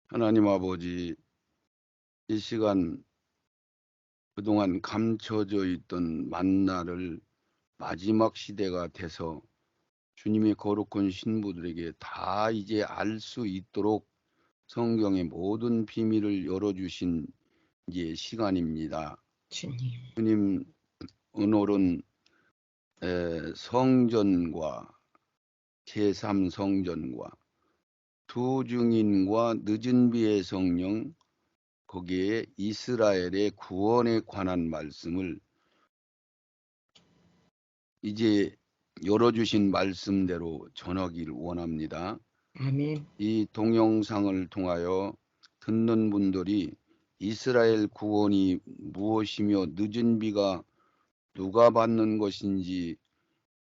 하나님 아버지, 이 시간 그동안 감춰져 있던 만나를 마지막 시대가 돼서 주님의 거룩한 신부들에게 다 이제 알 수 있도록 성경의 모든 비밀을 열어주신 이제 시간입니다. 주님. 주님, 오늘은 성전과 제3성전과 두 증인과 늦은 비의 성령, 거기에 이스라엘의 구원에 관한 말씀을 이제 열어주신 말씀대로 전하기를 원합니다. 아멘. 이 동영상을 통하여 듣는 분들이 이스라엘 구원이 무엇이며 늦은 비가 누가 받는 것인지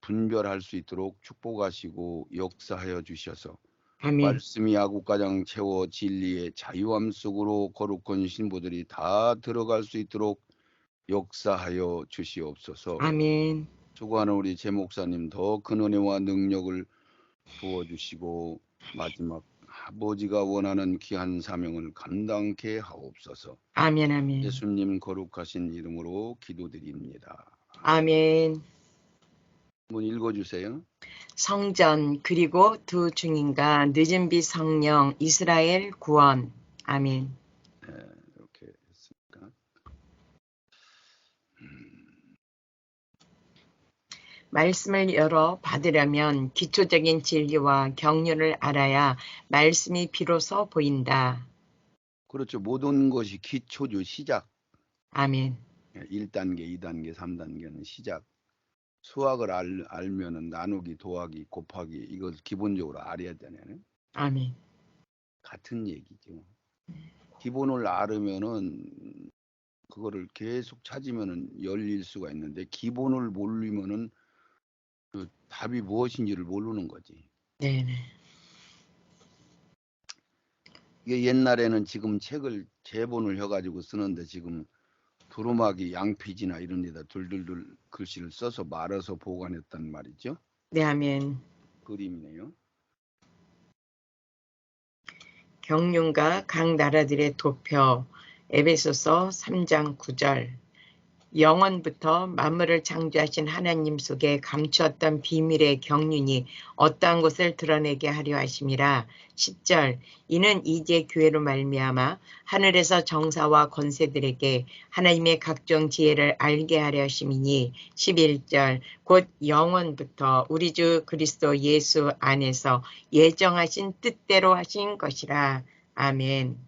분별할 수 있도록 축복하시고 역사하여 주셔서 아멘. 말씀이 아구가장 채워 진리의 자유함 속으로 거룩한 신부들이 다 들어갈 수 있도록 역사하여 주시옵소서. 아멘. 수고하는 우리 제 목사님 더 큰 은혜와 능력을 부어주시고 마지막 아버지가 원하는 귀한 사명을 감당케 하옵소서. 아멘. 아멘. 예수님 거룩하신 이름으로 기도드립니다. 아멘. 한번 읽어주세요. 성전 그리고 두 증인과 늦은 비 성령 이스라엘 구원. 아멘. 네, 이렇게 했습니다. 말씀을 열어 받으려면 기초적인 진리와 경륜을 알아야 말씀이 비로소 보인다. 그렇죠. 모든 것이 기초죠. 시작. 아멘. 1단계, 2단계, 3단계는 시작. 수학을 알면은 나누기, 더하기, 곱하기 이걸 기본적으로 알아야 되네. 아멘. 같은 얘기죠. 기본을 알으면은 그거를 계속 찾으면은 열릴 수가 있는데 기본을 모르면은 그 답이 무엇인지를 모르는 거지. 네네. 이게 옛날에는 지금 책을 제본을 해가지고 쓰는데 지금 두루마기 양피지나 이런 데다 둘둘둘 글씨를 써서 말아서 보관했단 말이죠. 네, 아멘. 그림이네요. 경륜과 각 나라들의 도표 에베소서 3장 9절. 영원부터 만물을 창조하신 하나님 속에 감추었던 비밀의 경륜이 어떠한 것을 드러내게 하려 하심이라. 10절. 이는 이제 교회로 말미암아 하늘에서 정사와 권세들에게 하나님의 각종 지혜를 알게 하려 하심이니. 11절. 곧 영원부터 우리 주 그리스도 예수 안에서 예정하신 뜻대로 하신 것이라. 아멘.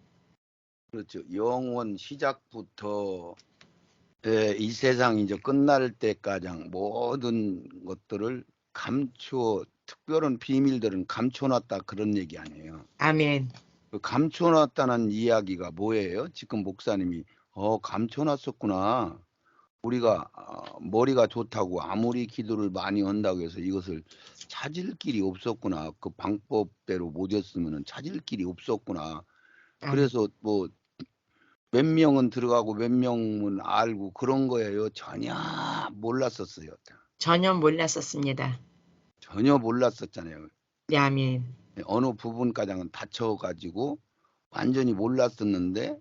그렇죠. 영원 시작부터 이 세상이 이제 끝날 때까지 모든 것들을 감추어 특별한 비밀들은 감춰놨다 그런 얘기 아니에요. 아멘. 그 감춰놨다는 이야기가 뭐예요? 지금 목사님이 감춰놨었구나. 우리가 머리가 좋다고 아무리 기도를 많이 한다고 해서 이것을 찾을 길이 없었구나. 그 방법대로 못했으면 찾을 길이 없었구나. 그래서 뭐 몇 명은 들어가고 몇 명은 알고 그런 거예요. 전혀 몰랐었어요. 전혀 몰랐었습니다. 전혀 몰랐었잖아요. 네, 아멘. 어느 부분까지는 다쳐가지고 완전히 몰랐었는데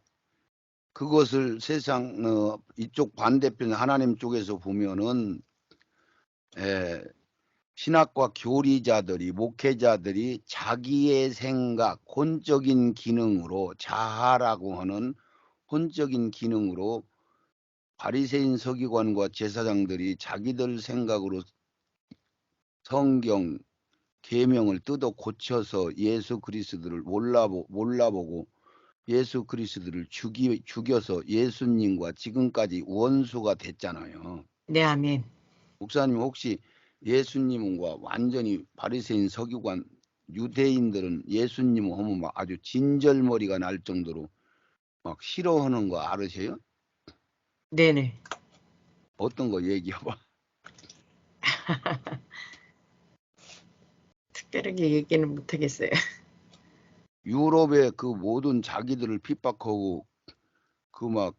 그것을 세상 이쪽 반대편 하나님 쪽에서 보면은 신학과 교리자들이 목회자들이 자기의 생각, 혼적인 기능으로 자아라고 하는 혼적인 기능으로 바리새인 서기관과 제사장들이 자기들 생각으로 성경 계명을 뜯어 고쳐서 예수 그리스도를 몰라보고 예수 그리스도를 죽여서 예수님과 지금까지 원수가 됐잖아요. 네, 아멘. 목사님 혹시 예수님과 완전히 바리새인 서기관 유대인들은 예수님 하면 막 아주 진절머리가 날 정도로 막 싫어하는 거 알으세요? 네네. 어떤 거 얘기해봐. 특별하게 얘기는 못하겠어요. 유럽의 그 모든 자기들을 핍박하고 그 막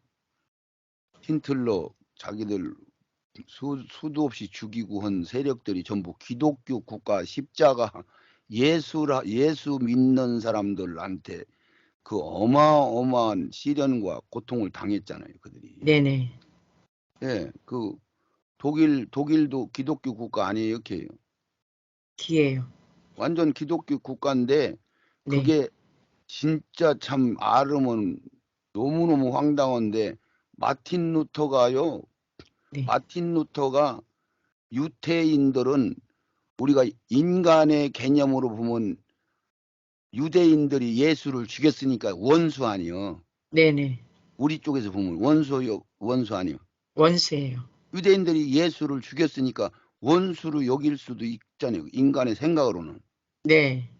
힌틀러 자기들 수도 없이 죽이고 한 세력들이 전부 기독교 국가 십자가 예수 믿는 사람들한테 그 어마어마한 시련과 고통을 당했잖아요, 그들이. 네네. 예, 그 독일도 기독교 국가 아니에요, 걔. 기예요. 완전 기독교 국가인데 네. 그게 진짜 참 아르면 너무너무 황당한데 마틴 루터가요. 네. 마틴 루터가 유태인들은 우리가 인간의 개념으로 보면 유대인들이 예수를 죽였으니까 원수 아니요. 네네. 우리 쪽에서 보면 원수 아니요. 원수예요. 유대인들이 예수를 죽였으니까 원수로 여길 수도 있잖아요. 인간의 생각으로는. 네.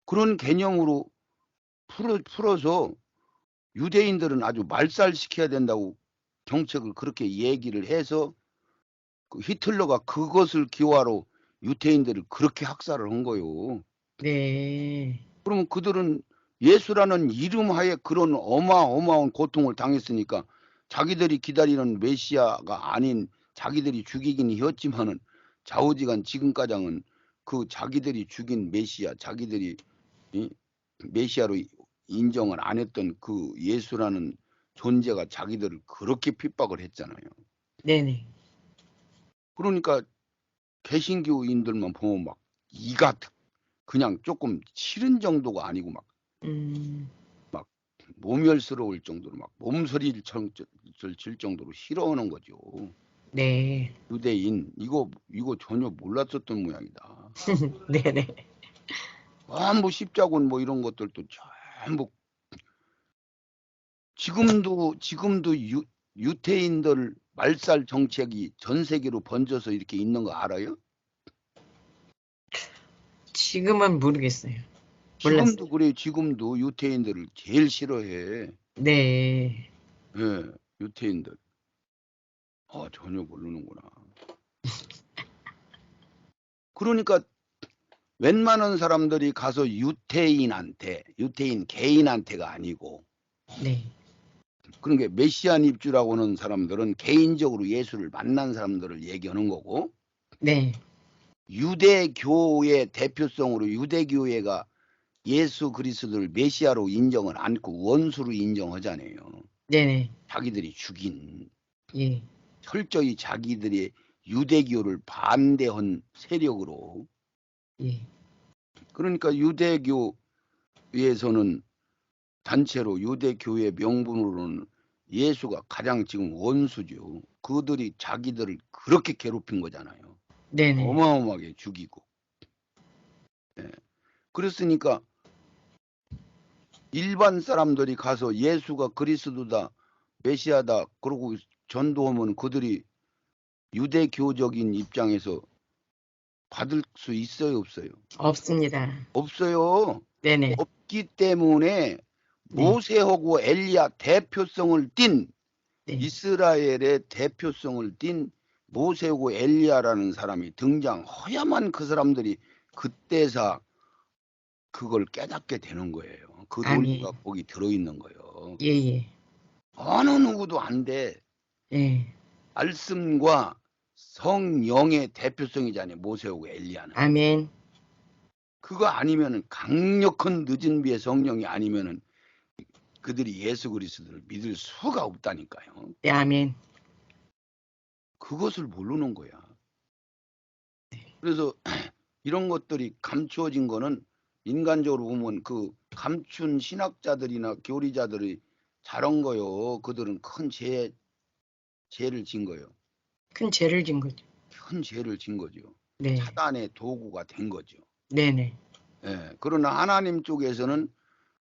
그런 개념으로 풀어서 유대인들은 아주 말살시켜야 된다고 정책을 그렇게 얘기를 해서 그 히틀러가 그것을 기화로 유태인들을 그렇게 학살을 한 거요. 네. 그러면 그들은 예수라는 이름 하에 그런 어마어마한 고통을 당했으니까 자기들이 기다리는 메시아가 아닌 자기들이 죽이긴 했지만은 좌우지간 지금까지는 그 자기들이 죽인 메시아, 자기들이 메시아로 인정을 안 했던 그 예수라는 존재가 자기들을 그렇게 핍박을 했잖아요. 네네. 그러니까 개신교인들만 보면 막 이가 그냥 조금 싫은 정도가 아니고 막 모멸스러울 정도로 막 몸서리를 칠 정도로 싫어하는 거죠. 네. 유대인 이거 전혀 몰랐었던 모양이다. 네네. 전부 십자군 뭐 이런 것들도 전부 지금도 유태인들 말살 정책이 전 세계로 번져서 이렇게 있는 거 알아요? 지금은 모르겠어요. 몰랐어요. 지금도 그래요. 지금도 유태인들을 제일 싫어해. 네. 예, 유태인들. 전혀 모르는구나. 그러니까 웬만한 사람들이 가서 유태인 개인한테가 아니고 네. 그러니까 메시안 입주라고 하는 사람들은 개인적으로 예수를 만난 사람들을 얘기하는 거고 네. 유대교의 대표성으로 유대교회가 예수 그리스도를 메시아로 인정을 않고 원수로 인정하잖아요. 네네. 자기들이 죽인 예. 철저히 자기들의 유대교를 반대한 세력으로. 예. 그러니까 유대교에서는 단체로 유대교회 명분으로는 예수가 가장 지금 원수죠. 그들이 자기들을 그렇게 괴롭힌 거잖아요. 네네. 어마어마하게 죽이고. 예. 그랬으니까 일반 사람들이 가서 예수가 그리스도다, 메시아다, 그러고 전도하면 그들이 유대교적인 입장에서 받을 수 있어요, 없어요? 없습니다. 없어요. 네네. 없기 때문에 네. 모세하고 엘리야 대표성을 띤 네. 이스라엘의 대표성을 띤 모세하고 엘리야라는 사람이 등장해야만 그 사람들이 그때서 그걸 깨닫게 되는 거예요. 그 아멘. 논리가 거기 들어있는 거예요. 예예. 어느 누구도 안 돼. 예. 말씀과 성령의 대표성이잖아요. 모세하고 엘리야는. 아멘. 그거 아니면은 강력한 늦은 비의 성령이 아니면은 그들이 예수 그리스도를 믿을 수가 없다니까요. 네, 아멘. 그것을 모르는 거야. 그래서 이런 것들이 감추어진 거는 인간적으로 보면 그 감춘 신학자들이나 교리자들이 잘한 거요. 그들은 큰 죄를 진 거예요. 큰 죄를 진 거죠. 큰 죄를 진 거죠. 네. 차단의 도구가 된 거죠. 네네. 예. 그러나 하나님 쪽에서는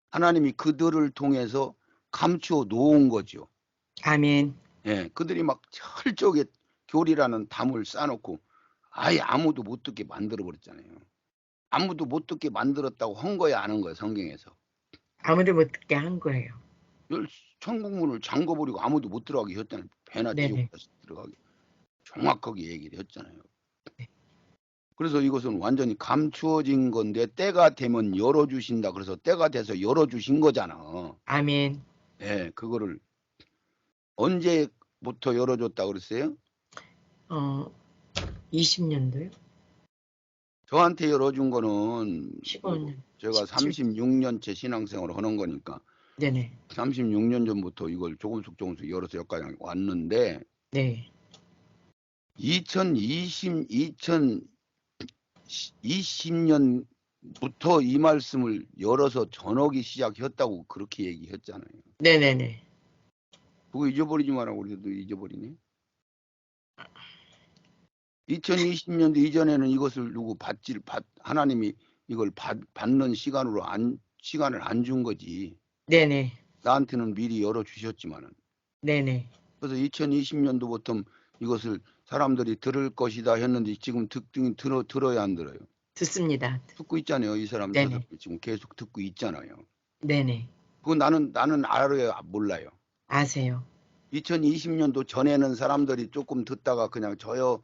하나님이 그들을 통해서 감추어 놓은 거죠. 아멘. 예. 그들이 막 철저하게 교리라는 담을 쌓아놓고 아예 아무도 못 듣게 만들어 버렸잖아요. 아무도 못 듣게 만들었다고 한 거야, 안 한 거야, 성경에서? 아무도 못 듣게 한 거예요. 천국문을 잠궈버리고 아무도 못 들어가게 했잖아요. 배나 지옥 네네. 다시 들어가게. 정확하게 얘기를 했잖아요. 그래서 이것은 완전히 감추어진 건데 때가 되면 열어주신다. 그래서 때가 돼서 열어주신 거잖아. 아멘. 예, 그거를 언제부터 열어줬다 그랬어요? 20년도요? 저한테 열어준 거는 15년, 제가 36년째 신앙생활을 하는 거니까 네네. 36년 전부터 이걸 조금씩 열어서 여기까지 왔는데 네. 2020년부터 이 말씀을 열어서 전하기 시작했다고 그렇게 얘기했잖아요. 네네네. 그거 잊어버리지 마라. 우리도 잊어버리네. 2020년도 이전에는 이것을 하나님이 이걸 받는 시간을 안 준 거지. 네네. 나한테는 미리 열어주셨지만은. 네네. 그래서 2020년도부터 이것을 사람들이 들을 것이다 했는데 지금 들어야 안 들어요? 듣습니다. 듣고 있잖아요. 이 사람들 네네. 지금 계속 듣고 있잖아요. 네네. 그거 나는 알아요, 몰라요? 아세요. 2020년도 전에는 사람들이 조금 듣다가 그냥 전혀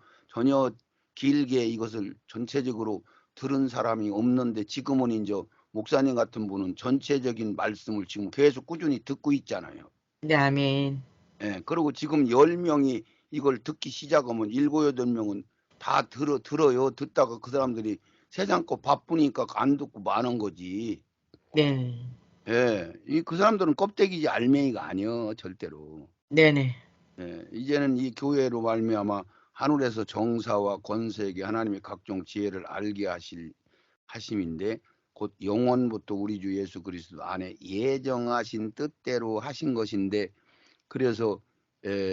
길게 이것을 전체적으로 들은 사람이 없는데 지금은 이제 목사님 같은 분은 전체적인 말씀을 지금 계속 꾸준히 듣고 있잖아요. 네, 아멘. 예, 그리고 지금 10명이 이걸 듣기 시작하면 7, 8명은 다 들어요. 듣다가 그 사람들이 세상 거 바쁘니까 안 듣고 마는 거지. 네. 예, 그 사람들은 껍데기지 알맹이가 아니여, 절대로. 네네. 예, 이제는 이 교회로 말미암아 하늘에서 정사와 권세에게 하나님의 각종 지혜를 알게 하심인데 곧 영원부터 우리 주 예수 그리스도 안에 예정하신 뜻대로 하신 것인데 그래서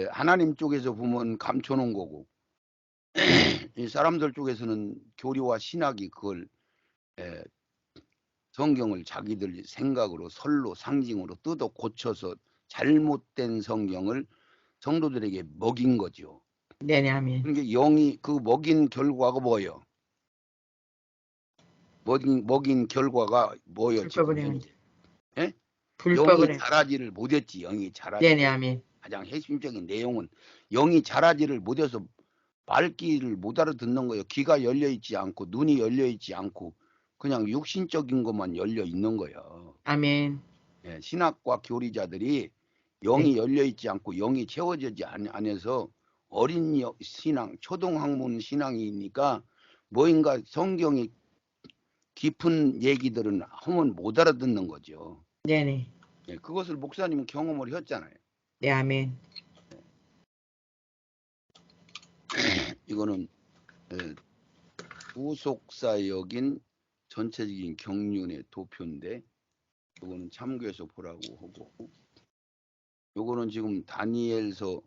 하나님 쪽에서 보면 감춰놓은 거고 이 사람들 쪽에서는 교리와 신학이 그걸 성경을 자기들 생각으로 설로 상징으로 뜯어 고쳐서 잘못된 성경을 성도들에게 먹인 거죠. 네네, 아멘. 그러니까 영이 그 먹인 결과가 뭐예요? 먹인 결과가 뭐예요? 지금 불법을 현재? 예? 불법을 영이 자라지를 못했지. 영이 자라지. 네네, 아멘. 가장 핵심적인 내용은 영이 자라지를 못해서 말귀를 못 알아듣는 거예요. 귀가 열려 있지 않고 눈이 열려 있지 않고 그냥 육신적인 것만 열려 있는 거예요. 아멘. 예, 신학과 교리자들이 네. 영이 열려 있지 않고 영이 채워지지 않아서 어린 신앙, 초등학문 신앙이니까 뭐인가 성경이 깊은 얘기들은 하면 못 알아듣는 거죠. 네네. 예, 그것을 목사님은 경험을 했잖아요. 네, 아멘. 이거는 후속사역인 전체적인 경륜의 도표인데 이거는 참고해서 보라고 하고 요거는 지금 다니엘서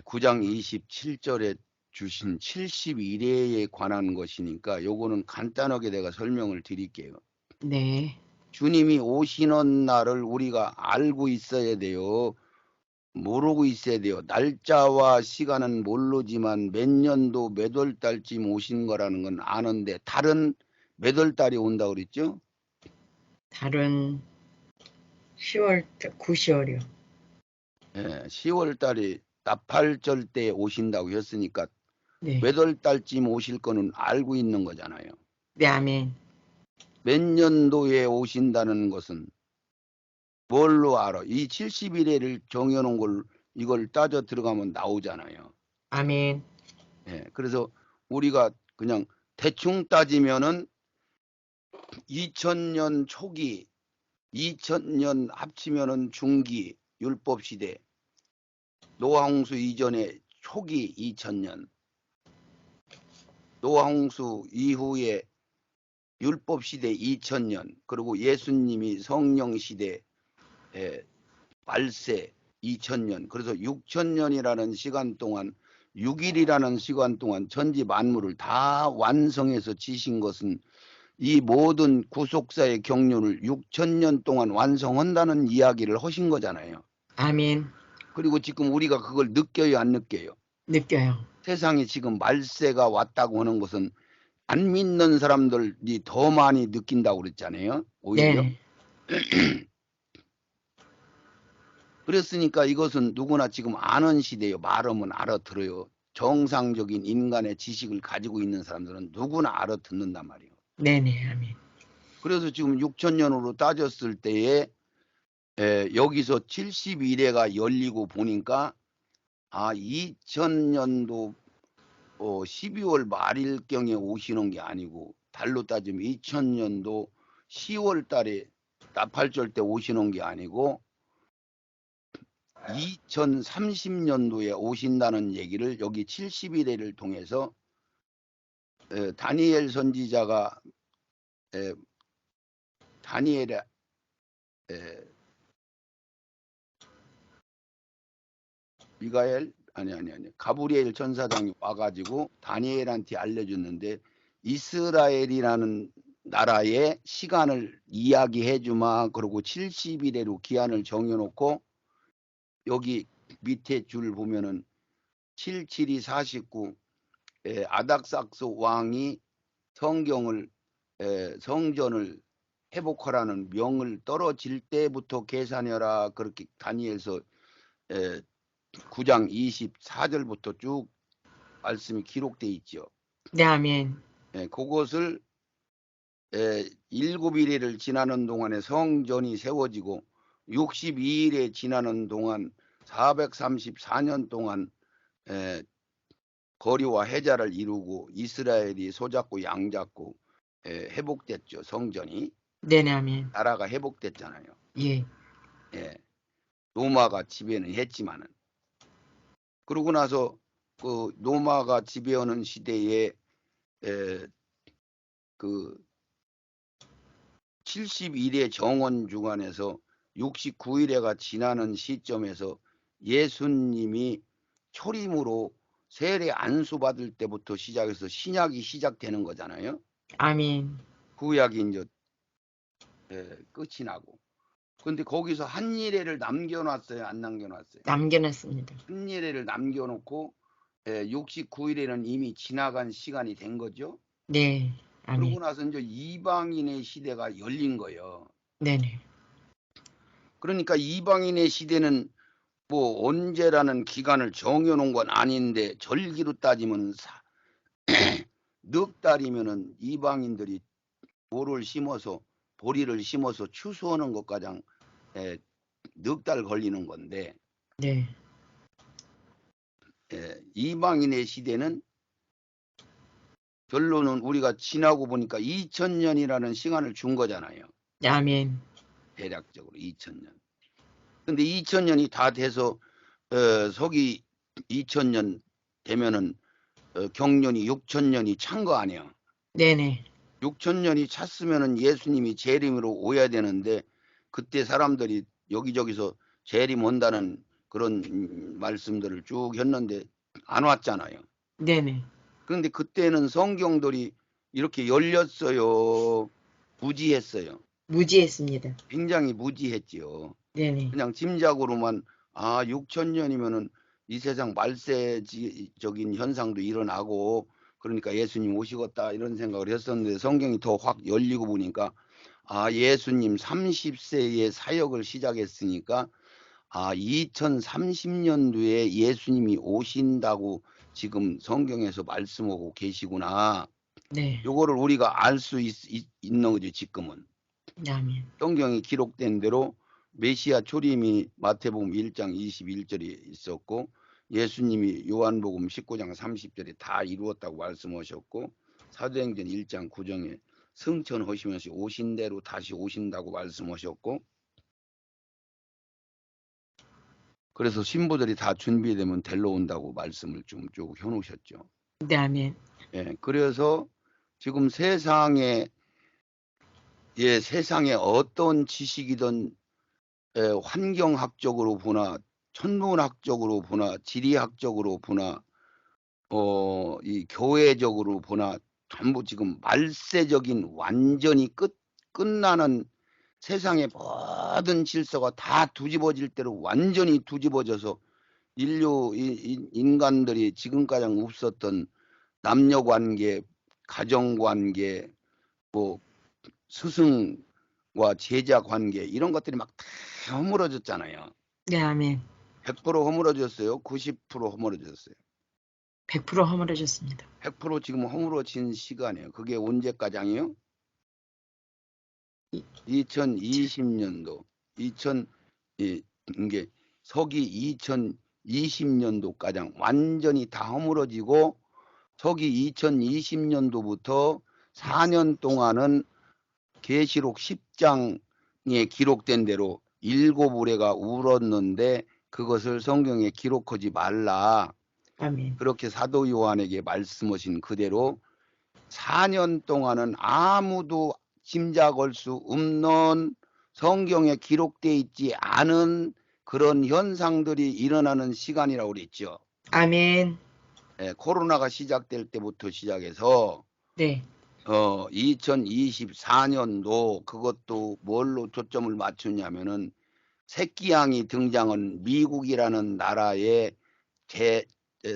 9장 27절에 주신 71회에 관한 것이니까 요거는 간단하게 내가 설명을 드릴게요. 네. 주님이 오시는 날을 우리가 알고 있어야 돼요. 모르고 있어야 돼요. 날짜와 시간은 모르지만 몇 년도 몇 월 달쯤 오신 거라는 건 아는데 달은 몇 월 달이 온다 그랬죠? 달은 10월, 9시월이요. 예, 10월 달이 나팔절 때 오신다고 했으니까 네. 몇 월 달쯤 오실 거는 알고 있는 거잖아요. 네, 아멘. 몇 년도에 오신다는 것은 뭘로 알아? 이 70일에를 정해놓은 걸 이걸 따져 들어가면 나오잖아요. 아멘. 예, 그래서 우리가 그냥 대충 따지면은 2000년 초기, 2000년 합치면은 중기, 율법시대, 노아홍수 이전에 초기 2000년, 노아홍수 이후에 율법시대 2000년, 그리고 예수님이 성령시대 말세 2000년, 그래서 6000년이라는 시간 동안 6일이라는 시간 동안 천지 만물을 다 완성해서 지신 것은 이 모든 구속사의 경륜을 6000년 동안 완성한다는 이야기를 하신 거잖아요. 아멘. 그리고 지금 우리가 그걸 느껴요, 안 느껴요? 느껴요. 세상에 지금 말세가 왔다고 하는 것은 안 믿는 사람들이 더 많이 느낀다고 그랬잖아요. 오히려. 네. 그랬으니까 이것은 누구나 지금 아는 시대예요. 말하면 알아들어요. 정상적인 인간의 지식을 가지고 있는 사람들은 누구나 알아듣는단 말이에요. 네네, 아멘. 그래서 지금 6000년으로 따졌을 때에 여기서 71회가 열리고 보니까 2000년도 12월 말일경에 오시는 게 아니고 달로 따지면 2000년도 10월 달에 나팔절 때 오시는 게 아니고 2030년도에 오신다는 얘기를 여기 70일을 통해서 다니엘 선지자가 다니엘의 미가엘 아니 가브리엘 천사장이 와가지고 다니엘한테 알려줬는데 이스라엘이라는 나라의 시간을 이야기해주마. 그리고 70일에로 기한을 정해놓고 여기 밑에 줄 보면은 77이 49 아닥삭스 왕이 성전을 회복하라는 명을 떨어질 때부터 계산해라. 그렇게 다니엘서 9장 24절부터 쭉 말씀이 기록돼 있죠. 네, 아멘. 그것을 7일을 지나는 동안에 성전이 세워지고 62일에 지나는 동안 434년 동안 거리와 해자를 이루고 이스라엘이 소잡고 양잡고 회복됐죠. 성전이. 네네, 아멘. 나라가 회복됐잖아요. 예. 로마가 지배는 했지만은. 그러고 나서 그 로마가 지배하는 시대에 그 70일의 정원 주간에서 69일에가 지나는 시점에서 예수님이 초림으로 세례 안수받을 때부터 시작해서 신약이 시작되는 거잖아요. 아멘. 구약이 이제 끝이 나고. 근데 거기서 한 일회를 남겨놨어요? 안 남겨놨어요? 남겨놨습니다. 한 일회를 남겨놓고 69일에는 이미 지나간 시간이 된 거죠. 네, 아멘. 그러고 나서 이제 이방인의 시대가 열린 거예요. 네네. 그러니까 이방인의 시대는 뭐 언제라는 기간을 정해놓은 건 아닌데 절기로 따지면 넉 달이면은 이방인들이 보리를 심어서 추수하는 것 가장 넉 달 걸리는 건데 네. 이방인의 시대는 결론은 우리가 지나고 보니까 2000년이라는 시간을 준 거잖아요. 아멘. 대략적으로 2000년. 근데 2000년이 다 돼서 서기 2000년 되면은 경년이 6000년이 찬 거 아니야. 네네. 6000년이 찼으면은 예수님이 재림으로 오야 되는데 그때 사람들이 여기저기서 재림 온다는 그런 말씀들을 쭉 했는데 안 왔잖아요. 네네. 그런데 그때는 성경들이 이렇게 열렸어요? 무지했어요? 무지했습니다. 굉장히 무지했지요. 네네. 그냥 짐작으로만 6000년이면은 이 세상 말세적인 현상도 일어나고 그러니까 예수님 오시겠다 이런 생각을 했었는데 성경이 더 확 열리고 보니까 예수님 30세의 사역을 시작했으니까 2030년도에 예수님이 오신다고 지금 성경에서 말씀하고 계시구나. 네. 요거를 우리가 알 수 있는 거죠. 지금은. 아멘. 성경이 기록된 대로 메시아 초림이 마태복음 1장 21절에 있었고 예수님이 요한복음 19장 30절에 다 이루었다고 말씀하셨고 사도행전 1장 9장에 승천하시면서 오신 대로 다시 오신다고 말씀하셨고 그래서 신부들이 다 준비되면 데려온다고 말씀을 좀 쭉 해놓으셨죠. 네, 아멘. 그래서 지금 세상에 어떤 지식이든 환경학적으로 보나 천문학적으로 보나 지리학적으로 보나 이 교회적으로 보나 전부 지금 말세적인 완전히 끝나는 세상의 모든 질서가 다 뒤집어질 대로 완전히 뒤집어져서 인간들이 지금까지 없었던 남녀관계, 가정관계, 뭐 스승과 제자 관계 이런 것들이 막 다 허물어졌잖아요. 네, 아멘. 100% 허물어졌어요? 90% 허물어졌어요? 100% 허물어졌습니다. 100% 지금 허물어진 시간이에요. 그게 언제까지요? 2020년도, 이게 서기 2020년도까지 완전히 다 허물어지고 서기 2020년도부터 4년 동안은 계시록 10장에 기록된 대로 7우레가 울었는데 그것을 성경에 기록하지 말라. 아멘. 그렇게 사도 요한에게 말씀하신 그대로 4년 동안은 아무도 짐작할 수 없는 성경에 기록되어 있지 않은 그런 현상들이 일어나는 시간이라고 그랬죠. 아멘. 코로나가 시작될 때부터 시작해서 네. 2024년도 그것도 뭘로 초점을 맞추냐면은 새끼양이 등장한 미국이라는 나라의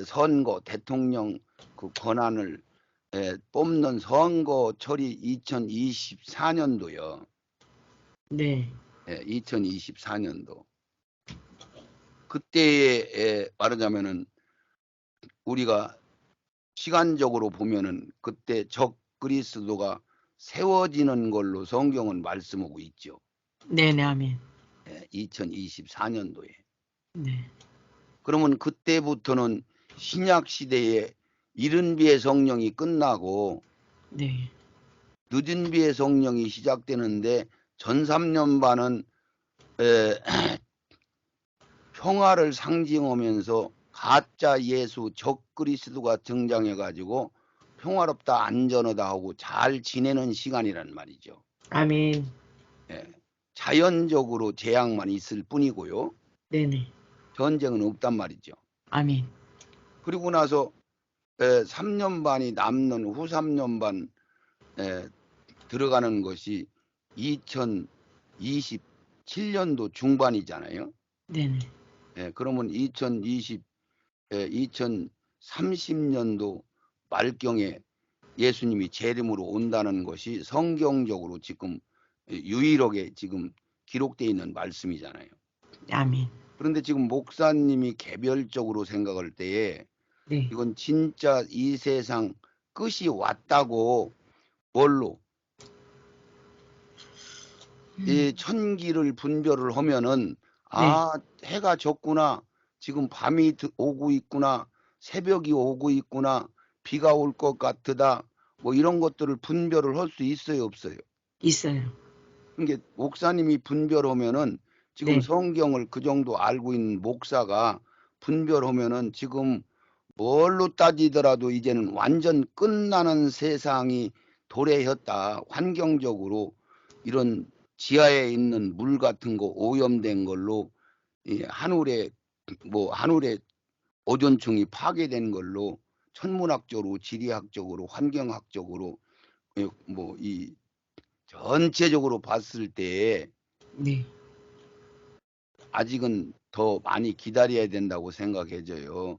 선거 대통령 그 권한을 뽑는 선거철이 2024년도요. 네. 2024년도. 그때에 말하자면은 우리가 시간적으로 보면은 그때 적 그리스도가 세워지는 걸로 성경은 말씀하고 있죠. 네네. 아멘. 2024년도에. 네. 그러면 그때부터는 신약 시대에 이른 비의 성령이 끝나고 네. 늦은 비의 성령이 시작되는데 전 3년 반은 평화를 상징하면서 가짜 예수 적 그리스도가 등장해 가지고 평화롭다 안전하다 하고 잘 지내는 시간이란 말이죠. 아멘. 자연적으로 재앙만 있을 뿐이고요. 네네. 전쟁은 없단 말이죠. 아멘. 그리고 그리고 나서 3년 반이 남는 후 3년 반 들어가는 것이 2027년도 중반이잖아요. 네네. 그러면 2030년도 말경에 예수님이 재림으로 온다는 것이 성경적으로 지금 유일하게 지금 기록되어 있는 말씀이잖아요. 아멘. 그런데 지금 목사님이 개별적으로 생각할 때에 네. 이건 진짜 이 세상 끝이 왔다고 뭘로 이 천기를 분별을 하면은 네. 해가 졌구나, 지금 밤이 오고 있구나, 새벽이 오고 있구나, 비가 올 것 같으다, 뭐 이런 것들을 분별을 할 수 있어요, 없어요? 있어요. 그러니까 목사님이 분별하면은 지금 네. 성경을 그 정도 알고 있는 목사가 분별하면은 지금 뭘로 따지더라도 이제는 완전 끝나는 세상이 도래했다. 환경적으로 이런 지하에 있는 물 같은 거 오염된 걸로 하늘에 오존층이 파괴된 걸로 천문학적으로 지리학적으로 환경학적으로 뭐 이 전체적으로 봤을 때 네. 아직은 더 많이 기다려야 된다고 생각해져요.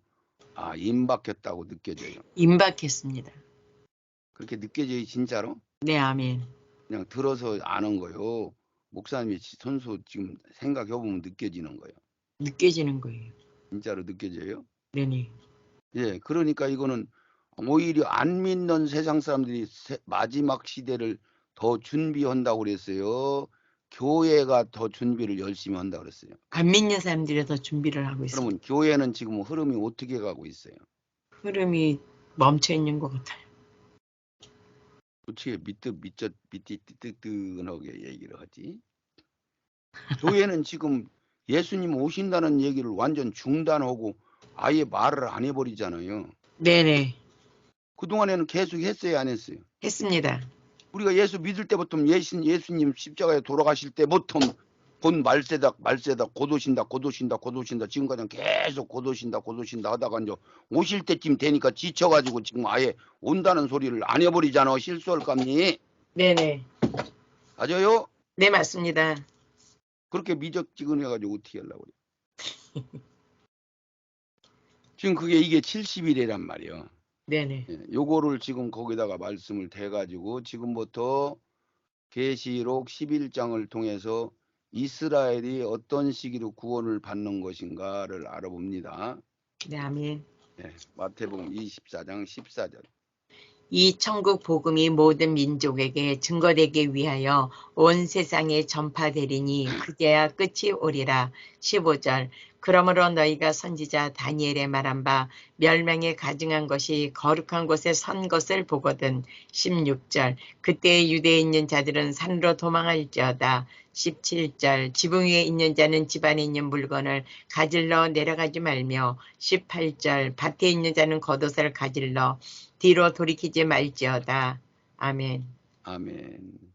임박했다고 느껴져요. 임박했습니다. 그렇게 느껴져요, 진짜로? 네. 아멘. 그냥 들어서 아는 거요. 목사님이 선수 지금 생각해보면 느껴지는 거예요. 느껴지는 거예요. 진짜로 느껴져요? 네네. 예, 그러니까 이거는 오히려 안 믿는 세상 사람들이 마지막 시대를 더 준비한다고 그랬어요. 교회가 더 준비를 열심히 한다고 그랬어요. 안 믿는 사람들이 더 준비를 하고 있어요. 그러면 교회는 지금 흐름이 어떻게 가고 있어요? 흐름이 멈춰 있는 것 같아요. 어떻게 미뜨뜨뜨하게 얘기를 하지? 교회는 지금 예수님 오신다는 얘기를 완전 중단하고 아예 말을 안 해버리잖아요. 네네. 그동안에는 계속 했어요, 안 했어요? 했습니다. 우리가 예수 믿을 때부터 예수님 십자가에 돌아가실 때부터 본 말세다 곧 오신다 지금까지는 계속 곧 오신다 하다가 이제 오실 때쯤 되니까 지쳐가지고 지금 아예 온다는 소리를 안 해버리잖아. 실수할 감니. 네네. 맞아요? 네, 맞습니다. 그렇게 미적지근해가지고 어떻게 하려고 그래. 지금 이게 70일이란 말이에요. 네네. 요거를 지금 거기다가 말씀을 대가지고 지금부터 계시록 11장을 통해서 이스라엘이 어떤 시기로 구원을 받는 것인가를 알아봅니다. 네, 아멘. 마태복음 24장 14절. 이 천국 복음이 모든 민족에게 증거되기 위하여 온 세상에 전파되리니 그제야 끝이 오리라. 15절. 그러므로 너희가 선지자 다니엘의 말한 바 멸망에 가증한 것이 거룩한 곳에 선 것을 보거든. 16절 그때 유대에 있는 자들은 산으로 도망할지어다. 17절 지붕 위에 있는 자는 집 안에 있는 물건을 가질러 내려가지 말며 18절 밭에 있는 자는 겉옷을 가질러 뒤로 돌이키지 말지어다. 아멘. 아멘.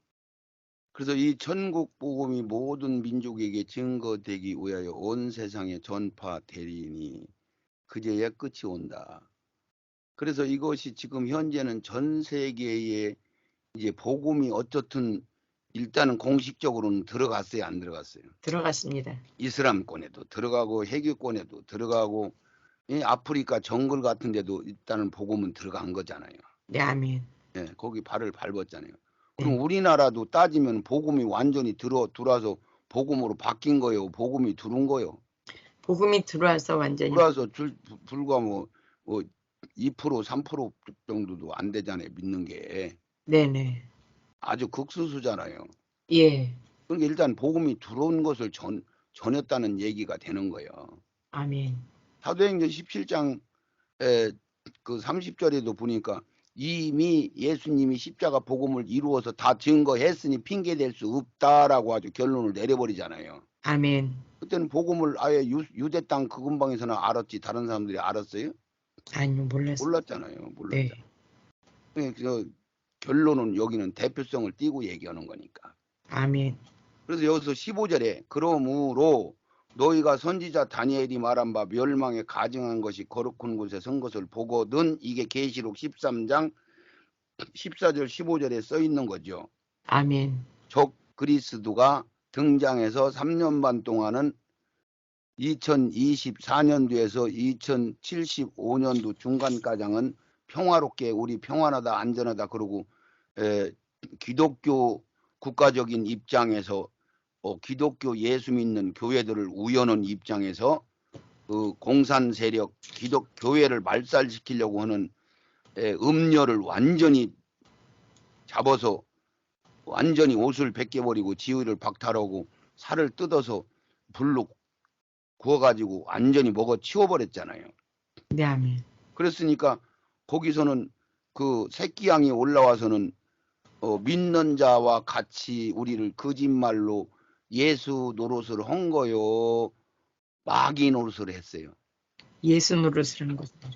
그래서 이 천국 복음이 모든 민족에게 증거되기 위하여 온 세상에 전파되리니 그제야 끝이 온다. 그래서 이것이 지금 현재는 전 세계에 이제 복음이 어떻든 일단은 공식적으로는 들어갔어요, 안 들어갔어요? 들어갔습니다. 이슬람권에도 들어가고 해교권에도 들어가고 이 아프리카 정글 같은 데도 일단은 복음은 들어간 거잖아요. 네, 아멘. 예, 거기 발을 밟았잖아요. 네. 그럼 우리나라도 따지면 복음이 완전히 들어와서 복음으로 바뀐 거예요. 복음이 들어온 거예요. 복음이 들어와서 완전히 들어와서 불과 뭐 2% 3% 정도도 안 되잖아요. 믿는 게. 네네. 아주 극소수잖아요. 예. 그러니까 일단 복음이 들어온 것을 전했다는 얘기가 되는 거예요. 아멘. 사도행전 17장 그 30절에도 보니까 이미 예수님이 십자가 복음을 이루어서 다 증거했으니 핑계댈 수 없다라고 아주 결론을 내려버리잖아요. 아멘. 그때는 복음을 아예 유대 땅 그 근방에서는 알았지 다른 사람들이 알았어요? 아니요, 몰랐어요. 몰랐잖아요. 몰랐잖아요. 네. 그래서 결론은 여기는 대표성을 띠고 얘기하는 거니까. 아멘. 그래서 여기서 15절에 그러므로 너희가 선지자 다니엘이 말한 바 멸망에 가증한 것이 거룩한 곳에 선 것을 보거든. 이게 계시록 13장 14절 15절에 써 있는 거죠. 아멘. 적 그리스도가 등장해서 3년 반 동안은 2024년도에서 2075년도 중간가량은 평화롭게 우리 평안하다 안전하다 그러고 기독교 국가적인 입장에서 기독교 예수 믿는 교회들을 우연한 입장에서 그 공산 세력 교회를 말살시키려고 하는 음녀를 완전히 잡아서 완전히 옷을 벗겨버리고 지위를 박탈하고 살을 뜯어서 불로 구워가지고 완전히 먹어 치워버렸잖아요. 네, 아멘. 그랬으니까 거기서는 그 새끼양이 올라와서는 믿는 자와 같이 우리를 거짓말로 예수 노릇을 한 거요. 마귀 노릇을 했어요. 예수 노릇을 한 것입니다.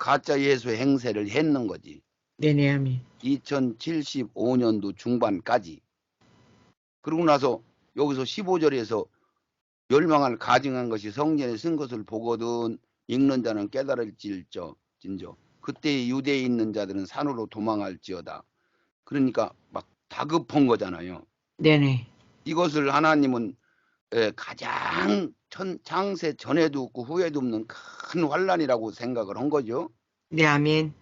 가짜 예수 행세를 했는 거지. 네네, 아멘. 2075년도 중반까지. 그러고 나서 여기서 15절에서 멸망을 가증한 것이 성전에 쓴 것을 보거든 읽는 자는 깨달을진저 그때 유대에 있는 자들은 산으로 도망할지어다. 그러니까 막 다급한 거잖아요. 네네. 이것을 하나님은 가장 창세 전에도 없고 후에도 없는 큰 환란이라고 생각을 한 거죠. 네, 아멘.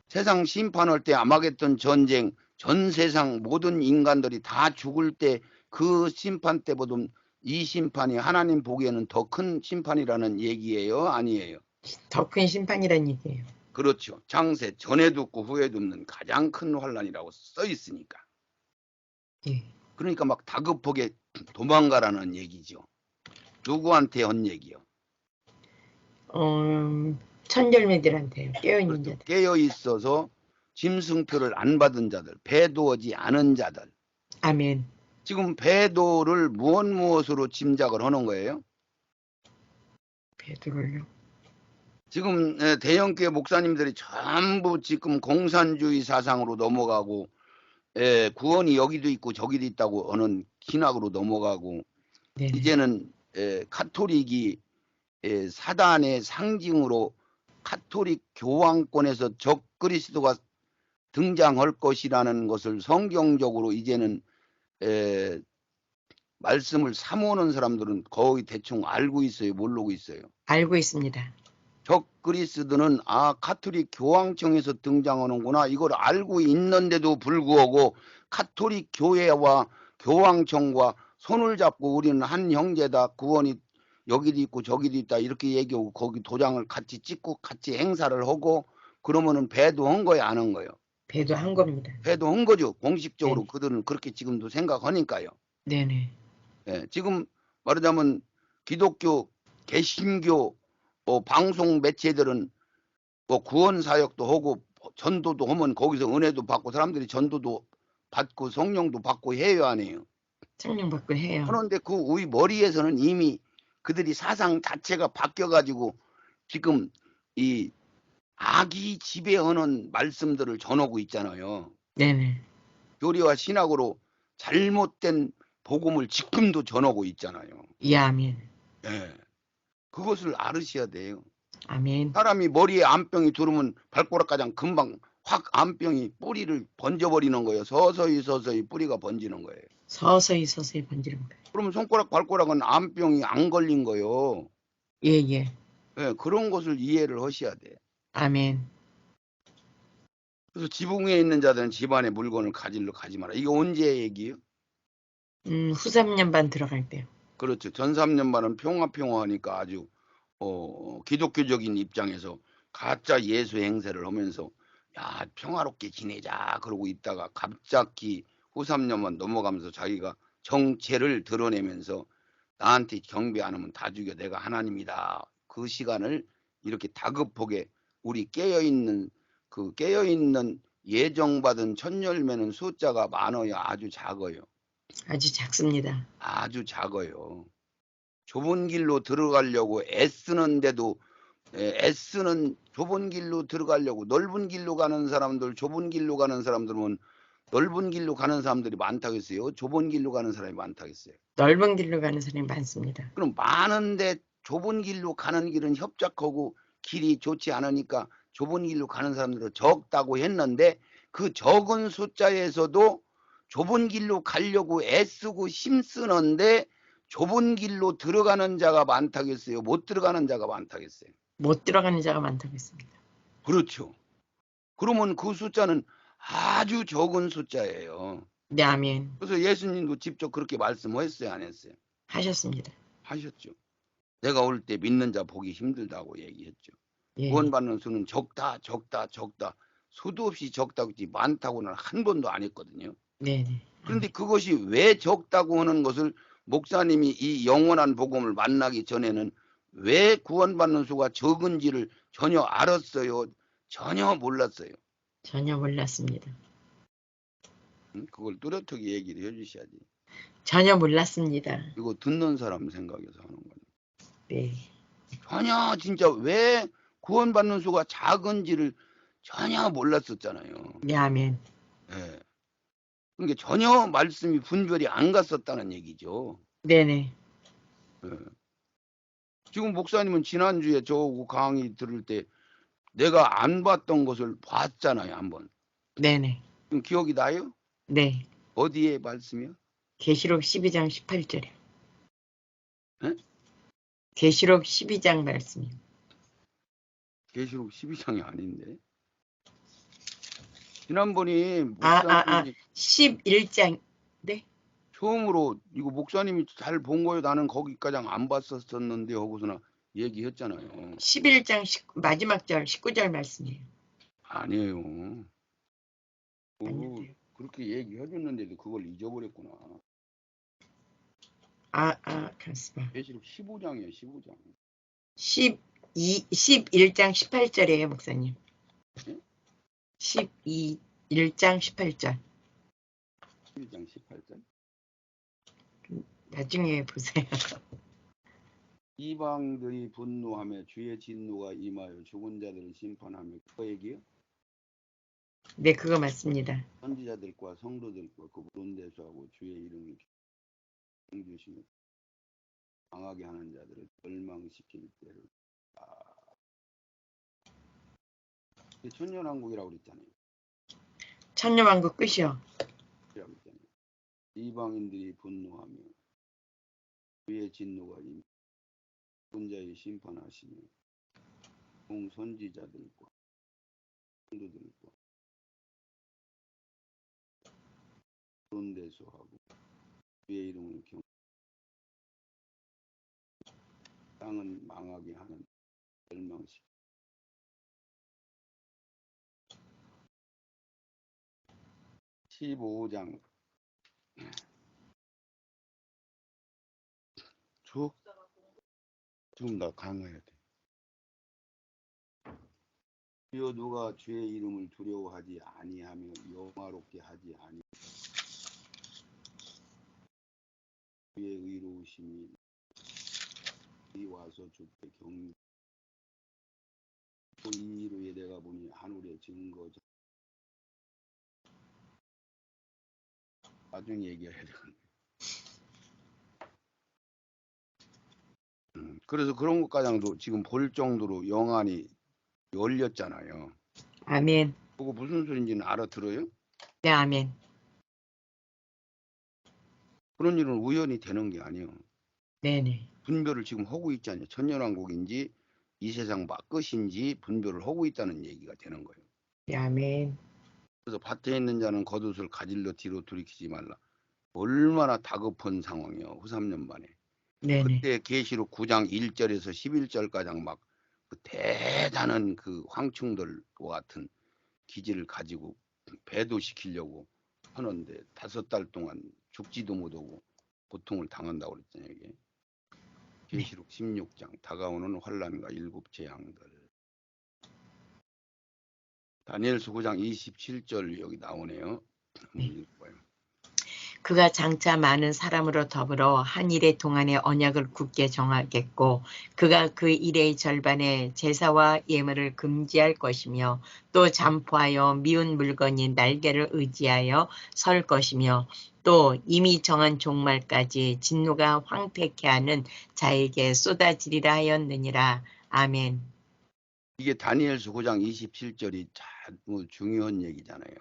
세상 심판할 때 아마겟돈 전쟁 전 세상 모든 인간들이 다 죽을 때 그 심판 때보다 이 심판이 하나님 보기에는 더 큰 심판이라는 얘기예요? 아니에요? 더 큰 심판이란 얘기예요. 그렇죠. 창세 전에도 없고 후에도 없는 가장 큰 환란이라고 써 있으니까. 예. 그러니까 막 다급하게 도망가라는 얘기죠. 누구한테 한 얘기요? 천절매들한테요. 깨어있는 그렇죠. 자들. 깨어 있어서 짐승표를 안 받은 자들, 배도하지 않은 자들. 아멘. 지금 배도를 무엇으로 짐작을 하는 거예요? 베드로요. 지금 대형교회 목사님들이 전부 지금 공산주의 사상으로 넘어가고 구원이 여기도 있고 저기도 있다고 하는 신학으로 넘어가고 네네. 이제는 카톨릭이 사단의 상징으로 카톨릭 교황권에서 적 그리스도가 등장할 것이라는 것을 성경적으로 이제는 말씀을 사모하는 사람들은 거의 대충 알고 있어요? 모르고 있어요? 알고 있습니다. 적 그리스도는 카톨릭 교황청에서 등장하는구나 이걸 알고 있는데도 불구하고 카톨릭 교회와 교황청과 손을 잡고 우리는 한 형제다 구원이 여기도 있고 저기도 있다 이렇게 얘기하고 거기 도장을 같이 찍고 같이 행사를 하고 그러면은 배도한 거예요 안 한 거예요? 배도한 겁니다. 배도한 거죠. 공식적으로 네. 그들은 그렇게 지금도 생각하니까요. 네네. 지금 말하자면 기독교 개신교 방송 매체들은 구원 사역도 하고 전도도 하면 거기서 은혜도 받고 사람들이 전도도 받고 성령도 받고 해요, 안 해요? 성령 받고 해요. 그런데 그 우리 머리에서는 이미 그들이 사상 자체가 바뀌어가지고 지금 이 악이 지배하는 말씀들을 전하고 있잖아요. 네네. 교리와 신학으로 잘못된 복음을 지금도 전하고 있잖아요. 예, 아멘. 예. 그것을 알으셔야 돼요. 아멘. 사람이 머리에 암병이 들으면 발가락가장 금방 확 암병이 뿌리를 번져버리는 거예요. 서서히 뿌리가 번지는 거예요. 서서히 번지는 거예요. 그러면 손가락 발가락은 암병이 안 걸린 거예요. 예, 예. 예, 그런 것을 이해를 하셔야 돼. 아멘. 그래서 지붕에 있는 자들은 집안에 물건을 가지러 가지 마라. 이게 언제 얘기예요? 후 3년 반 들어갈 때요. 그렇죠. 전 3년반은 평화하니까 아주 기독교적인 입장에서 가짜 예수 행세를 하면서 야 평화롭게 지내자 그러고 있다가 갑자기 후 3년만 넘어가면서 자기가 정체를 드러내면서 나한테 경배 안 하면 다 죽여 내가 하나님이다. 그 시간을 이렇게 다급하게 우리 깨어있는 예정받은 첫 열매는 숫자가 많아요. 아주 작아요. 아주 작습니다. 아주 작아요. 좁은 길로 들어가려고 애쓰는데도 애쓰는 좁은 길로 들어가려고 넓은 길로 가는 사람들 좁은 길로 가는 사람들은 넓은 길로 가는 사람들이 많다겠어요. 좁은 길로 가는 사람이 많다겠어요. 넓은 길로 가는 사람이 많습니다. 그럼 많은데 좁은 길로 가는 길은 협착하고 길이 좋지 않으니까 좁은 길로 가는 사람들은 적다고 했는데 그 적은 숫자에서도 좁은 길로 가려고 애쓰고 힘쓰는데 좁은 길로 들어가는 자가 많다겠어요? 못 들어가는 자가 많다겠어요? 못 들어가는 자가 많다고 했습니다. 그렇죠. 그러면 그 숫자는 아주 적은 숫자예요. 네, 아멘. 그래서 예수님도 직접 그렇게 말씀하셨어요, 안 했어요? 하셨습니다. 하셨죠. 내가 올 때 믿는 자 보기 힘들다고 얘기했죠. 예, 구원받는 수는 적다. 수도 없이 적다고 했지 많다고는 한 번도 안 했거든요. 네, 네. 그런데 그것이 왜 적다고 하는 것을 목사님이 이 영원한 복음을 만나기 전에는 왜 구원받는 수가 적은지를 전혀 알았어요? 전혀 몰랐어요. 전혀 몰랐습니다. 그걸 뚜렷하게 얘기를 해주셔야지. 전혀 몰랐습니다. 이거 듣는 사람 생각해서 하는 거예요. 네. 전혀 진짜 왜 구원받는 수가 작은지를 전혀 몰랐었잖아요. 네, 아멘. 예. 그러니까 전혀 말씀이 분별이 안 갔었다는 얘기죠. 네네. 예. 지금 목사님은 지난주에 저하고 강의 들을 때 내가 안 봤던 것을 봤잖아요, 한번. 네네. 그럼 기억이 나요? 네. 어디에 말씀이요? 계시록 12장 18절이요. 예? 계시록 12장 말씀이요. 계시록 12장이 아닌데. 지난번에 아, 목사님이 11장. 네? 처음으로 이거 목사님이 잘 본 거예요. 나는 거기까지 안 봤었는데 하고서나 얘기했잖아요. 11장 마지막 절 19절 말씀이에요. 아니에요. 아니요. 그렇게 얘기해 줬는데도 그걸 잊어버렸구나. 가만있어 봐. 계시록 15장이에요. 15장. 11장 18절이에요, 목사님. 예? 1장 18절. 11장 18절. 나중에 보세요. 이방들이 분노하며 주의 진노가 임하여 죽은 자들을 심판하며 그 얘기요? 네, 그거 맞습니다. 선지자들과 성도들과 그 모든 데서하고 주의 이름을 경주시며 강하게 하는 자들을 멸망시킬 때를 천년왕국이라고 그랬잖아요. 천년왕국 끝이요. 이방인들이 분노하며 주의 진노가 임하여 죽은 자의 심판하시며 선지자들과 성도들과 그런 데서 하고 주의 이름을 땅은 망하게 하는 멸망식 15장 쭉 좀 더 강해야 돼. 주여 누가 주의 이름을 두려워하지 아니하며 영화롭게 하지 아니 주의 의로우심이 와서 주께 경 이 이루에 내가 보니 하늘의 증거자 나중에 얘기해야 되겠네. 그래서 그런 것가량도 지금 볼 정도로 영안이 열렸잖아요. 아멘. 그거 무슨 소리인지는 알아들어요? 네, 아멘. 그런 일은 우연히 되는 게 아니에요. 네네. 분별을 지금 하고 있잖아요. 천년왕국인지 이 세상 끝인지 분별을 하고 있다는 얘기가 되는 거예요. 네, 아멘. 그래서 밭에 있는 자는 겉옷을 가질러 뒤로 돌이키지 말라. 얼마나 다급한 상황이요. 후 3년 만에. 네네. 그때 계시록 9장 1절에서 11절까지 막 그 대단한 그 황충들과 같은 기질을 가지고 배도시키려고 하는데 5달 동안 죽지도 못하고 고통을 당한다고 그랬잖아요. 이게. 네. 계시록 16장 다가오는 환란과 7 재앙들. 다니엘서 9장 27절 여기 나오네요. 한번 네. 읽어봐요. 그가 장차 많은 사람으로 더불어 한 일의 동안에 언약을 굳게 정하겠고 그가 그 일의 절반에 제사와 예물을 금지할 것이며 또 잠포하여 미운 물건이 날개를 의지하여 설 것이며 또 이미 정한 종말까지 진노가 황폐케 하는 자에게 쏟아지리라 하였느니라. 아멘. 이게 다니엘서 9장 27절이 참 중요한 얘기잖아요.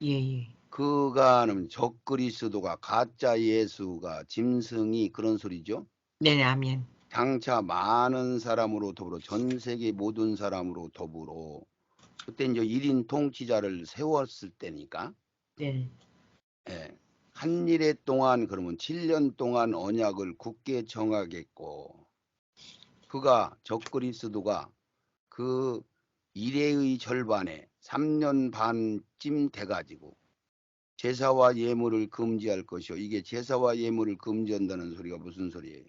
예. 그가는 적그리스도가 가짜 예수가 짐승이 그런 소리죠. 네, 아멘. 장차 많은 사람으로 더불어 전 세계 모든 사람으로 더불어 그때 이제 1인 통치자를 세웠을 때니까 네. 예, 한 일에 동안 그러면 7년 동안 언약을 굳게 정하겠고 그가 적그리스도가 그 일의 절반에 3년 반쯤 돼가지고 제사와 예물을 금지할 것이요. 이게 제사와 예물을 금지한다는 소리가 무슨 소리예요?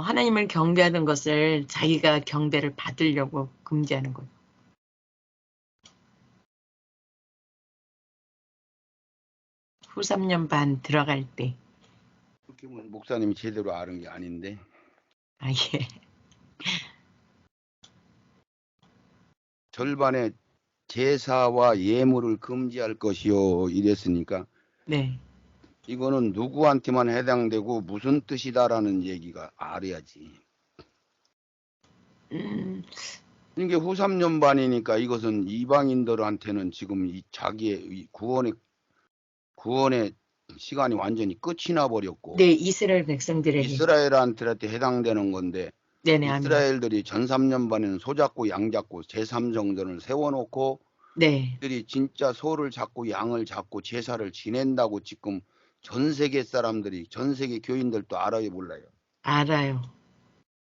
하나님을 경배하는 것을 자기가 경배를 받으려고 금지하는 거예요. 후 3년 반 들어갈 때. 그렇게 보면 목사님이 제대로 아는 게 아닌데 아, 예. 절반에 제사와 예물을 금지할 것이요 이랬으니까 네. 이거는 누구한테만 해당되고 무슨 뜻이다라는 얘기가 알아야지. 음, 이게 후 3년 반이니까 이것은 이방인들한테는 지금 이 자기의 구원의 시간이 완전히 끝이 나버렸고 네, 이스라엘 백성들에게. 이스라엘한테 해당되는 건데 네네, 아멘. 이스라엘들이 전 3년 반에는 소잡고 양잡고 제3성전을 세워놓고 네, 들이 진짜 소를 잡고 양을 잡고 제사를 지낸다고 지금 전 세계 사람들이 전 세계 교인들도 알아요 몰라요. 알아요.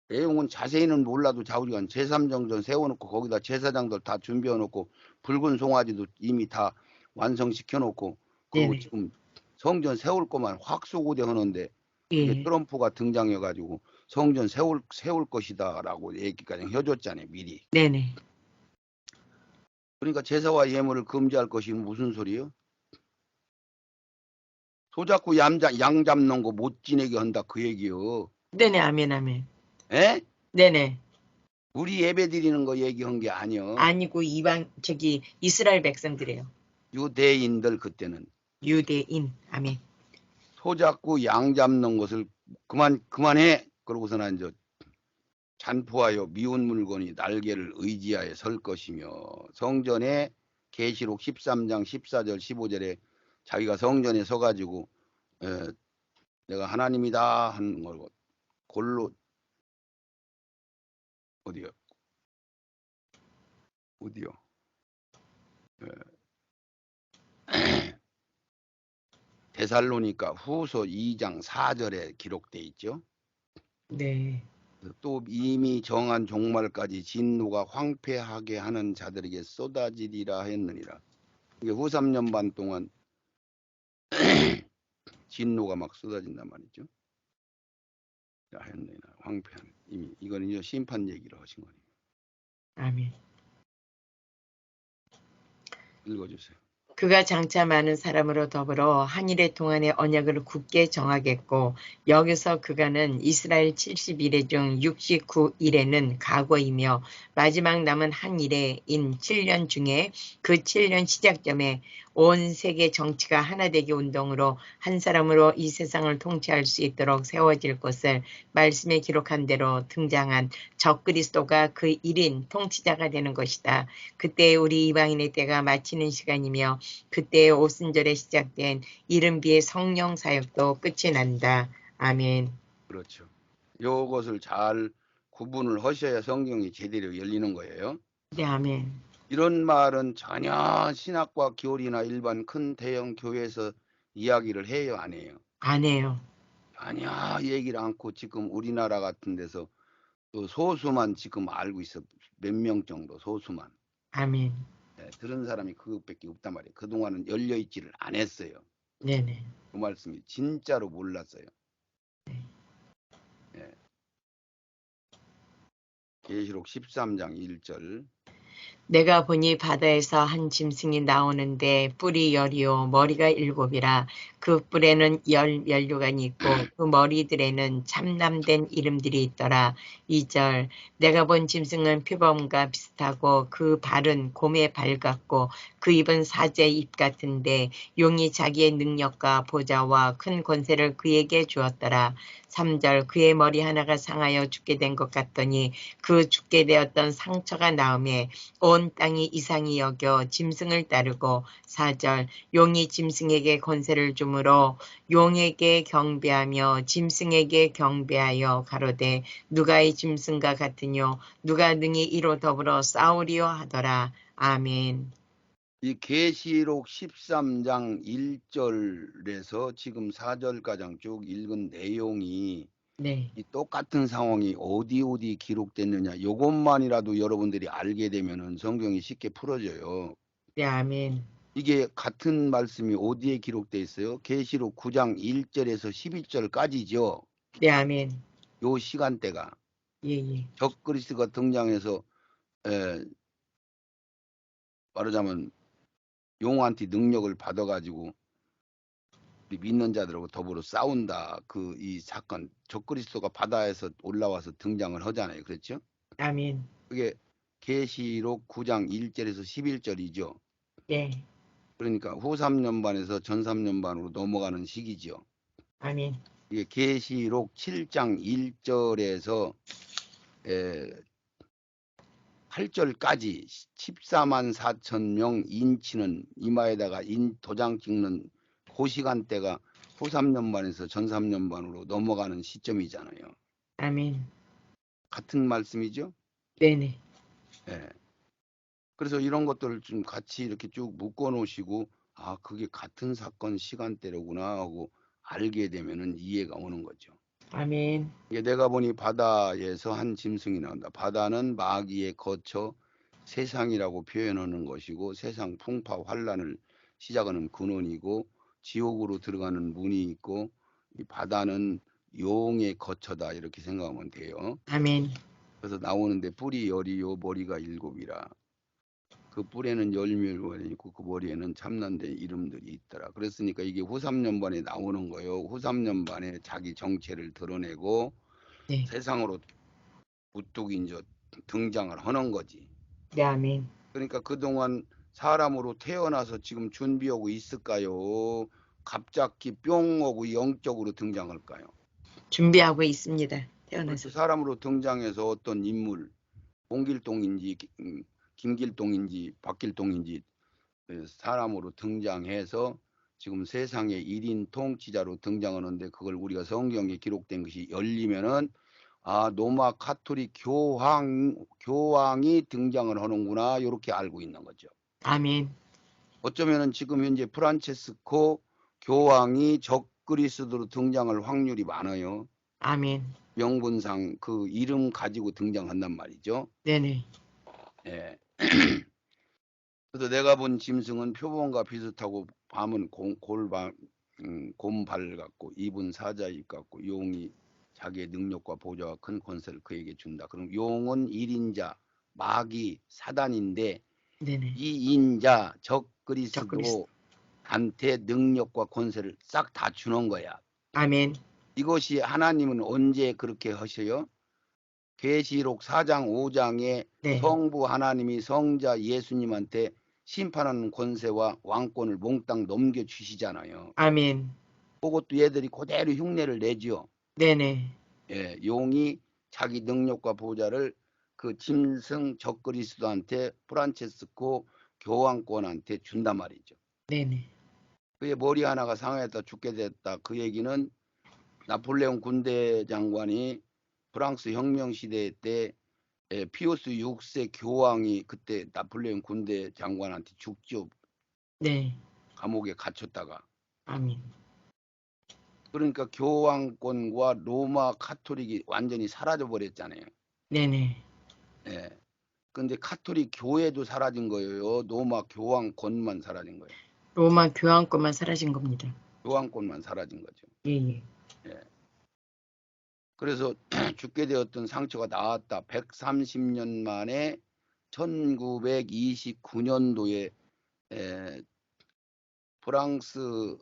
내용은 자세히는 몰라도 우리가 제3성전 세워놓고 거기다 제사장들 다 준비해놓고 붉은 송아지도 이미 다 완성시켜놓고 그리고 네네. 지금 성전 세울 것만 확수고대 하는데 그게 예, 트럼프가 등장해가지고 성전 세울 것이다라고 얘기까지 해줬잖아요 미리. 네네. 그러니까 제사와 예물을 금지할 것이 무슨 소리예요? 소 잡고 양 잡는 거 못 지내게 한다 그 얘기요. 네네, 아멘, 아멘. 에? 네네. 우리 예배 드리는 거 얘기한 게 아니요. 아니고 이스라엘 백성들이에요. 유대인들 그때는 유대인. 아멘. 소 잡고 양 잡는 것을 그만해. 그러고서는 이제 잔포하여 미운 물건이 날개를 의지하여 설 것이며 성전에 계시록 13장 14절 15절에 자기가 성전에 서가지고 내가 하나님이다 하는 걸 골로 어디요? 데살로니가 후서 2장 4절에 기록돼 있죠. 네. 또 이미 정한 종말까지 진노가 황폐하게 하는 자들에게 쏟아지리라 했느니라. 이게 후 3년 반 동안 진노가 막 쏟아진단 말이죠. 하였느니라. 황폐한 이미 이거는 이제 심판 얘기를 하신 거예요. 아멘. 읽어주세요. 그가 장차 많은 사람으로 더불어 한일의 동안의 언약을 굳게 정하겠고 여기서 그가는 이스라엘 70일의 중 69일에는 과거이며 마지막 남은 한 일에인 7년 중에 그 7년 시작점에 온 세계 정치가 하나 되기 운동으로 한 사람으로 이 세상을 통치할 수 있도록 세워질 것을 말씀에 기록한 대로 등장한 적그리스도가 그 1인 통치자가 되는 것이다. 그때 우리 이방인의 때가 마치는 시간이며 그때의 오순절에 시작된 이른비의 성령 사역도 끝이 난다. 아멘. 그렇죠. 요것을 잘 구분을 하셔야 성경이 제대로 열리는 거예요. 네, 아멘. 이런 말은 전혀 신학과 교리나 일반 큰 대형 교회에서 이야기를 해요, 안 해요? 안 해요. 전혀 얘기를 않고 지금 우리나라 같은 데서 또 소수만 지금 알고 있어. 몇 명 정도 소수만. 아멘. 예, 들은 사람이 그것밖에 없단 말이에요. 그동안은 열려있지를 안 했어요. 네네. 그 말씀이 진짜로 몰랐어요. 예. 계시록 13장 1절. 내가 보니 바다에서 한 짐승이 나오는데 뿔이 10이요 머리가 7이라 그 뿔에는 10면류관이 있고 그 머리들에는 참남된 이름들이 있더라. 2절 내가 본 짐승은 표범과 비슷하고 그 발은 곰의 발 같고 그 입은 사자의 입 같은데 용이 자기의 능력과 보좌와 큰 권세를 그에게 주었더라. 3절 그의 머리 하나가 상하여 죽게 된 것 같더니 그 죽게 되었던 상처가 나음에 온 땅이 이상히 여겨 짐승을 따르고 4절 용이 짐승에게 권세를 주므로 용에게 경배하며 짐승에게 경배하여 가로되 누가 이 짐승과 같으뇨 누가 능히 이로 더불어 싸우리요 하더라. 아멘. 이 계시록 13장 1절에서 지금 4절가량 쭉 읽은 내용이 네. 이 똑같은 상황이 어디 기록됐느냐 요것만이라도 여러분들이 알게 되면은 성경이 쉽게 풀어져요. 네, 아멘. 이게 같은 말씀이 어디에 기록돼 있어요? 계시록 9장 1절에서 11절까지죠. 네, 아멘. 요 시간대가 예, 예. 적그리스도가 등장해서 말하자면 용한테 능력을 받아가지고 우리 믿는 자들하고 더불어 싸운다. 그 이 사건 적그리스도가 바다에서 올라와서 등장을 하잖아요. 그렇죠? 아멘. 그게 계시록 9장 1절에서 11절이죠. 네. 그러니까 후 3년반에서 전 3년반으로 넘어가는 시기죠. 아멘. 이게 계시록 7장 1절에서 8절까지 14만 4천 명 인치는 이마에다가 도장 찍는 그 시간대가 후 3년반에서 전 3년반으로 넘어가는 시점이잖아요. 아멘. 같은 말씀이죠? 네네. 예. 그래서 이런 것들을 좀 같이 이렇게 쭉 묶어 놓으시고 아, 그게 같은 사건 시간대로구나 하고 알게 되면은 이해가 오는 거죠. 아멘. 이게 내가 보니 바다에서 한 짐승이 나온다. 바다는 마귀에 거쳐 세상이라고 표현하는 것이고 세상 풍파 환란을 시작하는 근원이고 지옥으로 들어가는 문이 있고 이 바다는 용의 거처다 이렇게 생각하면 돼요. 아멘. 그래서 나오는데 뿔이 10이요 머리가 7이라. 그 뿔에는 열멸관이 있고 그 머리에는 참난된 이름들이 있더라. 그랬으니까 이게 후 3년반에 나오는 거예요. 후 3년반에 자기 정체를 드러내고 네. 세상으로 우뚝 이제 등장을 하는 거지. 네, 아멘. 그러니까 그동안 사람으로 태어나서 지금 준비하고 있을까요? 갑자기 뿅 하고 영적으로 등장할까요? 준비하고 있습니다. 그렇죠. 태어나서. 사람으로 등장해서 어떤 인물, 홍길동인지 김길동인지 박길동인지 사람으로 등장해서 지금 세상의 1인 통치자로 등장하는데 그걸 우리가 성경에 기록된 것이 열리면은 아, 로마 카톨릭 교황이 등장을 하는구나 이렇게 알고 있는 거죠. 아멘. 어쩌면은 지금 현재 프란체스코 교황이 적그리스도로 등장할 확률이 많아요. 아멘. 명분상 그 이름 가지고 등장한단 말이죠. 네네. 예. 그래서 내가 본 짐승은 표범과 비슷하고 밤은 곰발 같고 입은 사자 입 같고 용이 자기의 능력과 보좌와 큰 권세를 그에게 준다. 그럼 용은 일인자, 마귀, 사단인데 네네. 이 인자 적 적그리스도. 그리스도한테 능력과 권세를 싹 다 주는 거야. 아멘. 이것이 하나님은 언제 그렇게 하셔요? 계시록 4장 5장에 네. 성부 하나님이 성자 예수님한테 심판하는 권세와 왕권을 몽땅 넘겨주시잖아요. 아멘. 그것도 얘들이 그대로 흉내를 내지요. 네네. 예, 용이 자기 능력과 보좌를 그 짐승 적그리스도한테 프란체스코 교황권한테 준단 말이죠. 네네. 그의 머리 하나가 상하였다 죽게 됐다. 그 얘기는 나폴레옹 군대 장관이 프랑스 혁명 시대 때 피우스 6세 교황이 그때 나폴레옹 군대 장관한테 죽죠. 네. 감옥에 갇혔다가. 아멘. 그러니까 교황권과 로마 카톨릭이 완전히 사라져 버렸잖아요. 네네. 예. 근데 카톨릭 교회도 사라진 거예요. 로마 교황권만 사라진 거예요. 로마 교황권만 사라진 겁니다. 교황권만 사라진 거죠. 예예. 예. 그래서 죽게 되었던 상처가 나았다. 130년 만에 1929년도에 프랑스